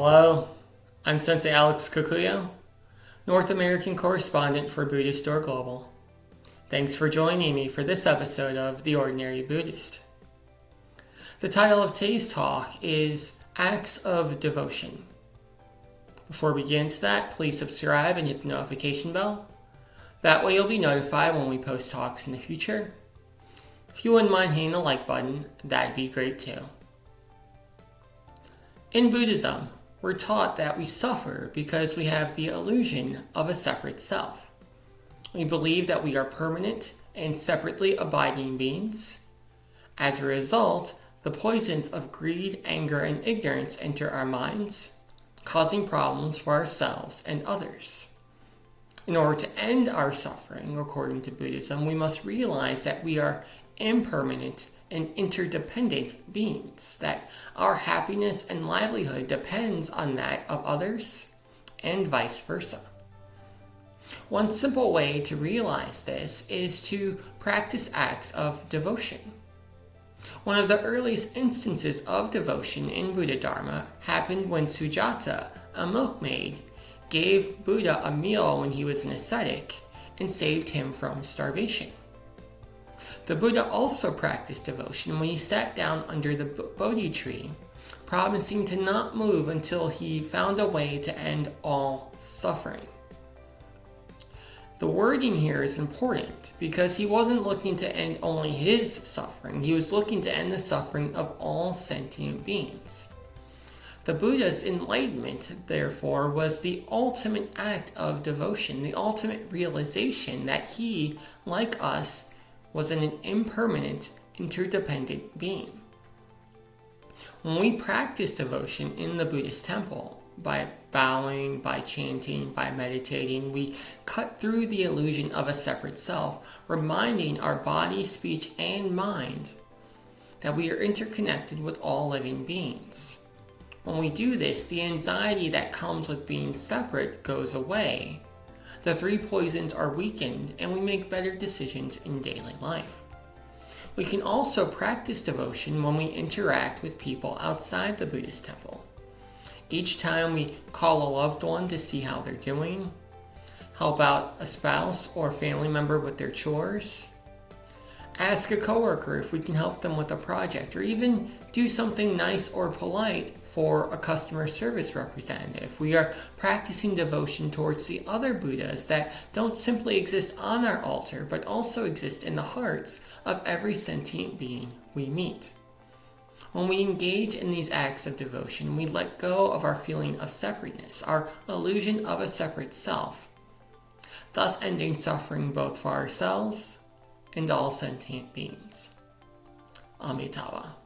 Hello, I'm Sensei Alex Kakuyo, North American Correspondent for Buddhistdoor Global. Thanks for joining me for this episode of The Ordinary Buddhist. The title of today's talk is Acts of Devotion. Before we get into that, please subscribe and hit the notification bell. That way you'll be notified when we post talks in the future. If you wouldn't mind hitting the like button, that'd be great too. In Buddhism, we're taught that we suffer because we have the illusion of a separate self. We believe that we are permanent and separately abiding beings. As a result, the poisons of greed, anger, and ignorance enter our minds, causing problems for ourselves and others. In order to end our suffering, according to Buddhism, we must realize that we are impermanent and interdependent beings, that our happiness and livelihood depends on that of others, and vice versa. One simple way to realize this is to practice acts of devotion. One of the earliest instances of devotion in Buddha Dharma happened when Sujata, a milkmaid, gave Buddha a meal when he was an ascetic and saved him from starvation. The Buddha also practiced devotion when he sat down under the Bodhi tree, promising to not move until he found a way to end all suffering. The wording here is important because he wasn't looking to end only his suffering, he was looking to end the suffering of all sentient beings. The Buddha's enlightenment, therefore, was the ultimate act of devotion, the ultimate realization that he, like us, was an impermanent, interdependent being. When we practice devotion in the Buddhist temple, by bowing, by chanting, by meditating, we cut through the illusion of a separate self, reminding our body, speech, and mind that we are interconnected with all living beings. When we do this, the anxiety that comes with being separate goes away. The three poisons are weakened, and we make better decisions in daily life. We can also practice devotion when we interact with people outside the Buddhist temple. Each time we call a loved one to see how they're doing, help out a spouse or family member with their chores, ask a coworker if we can help them with a project, or even do something nice or polite for a customer service representative. We are practicing devotion towards the other Buddhas that don't simply exist on our altar, but also exist in the hearts of every sentient being we meet. When we engage in these acts of devotion, we let go of our feeling of separateness, our illusion of a separate self, thus ending suffering both for ourselves and all sentient beings. Amitabha.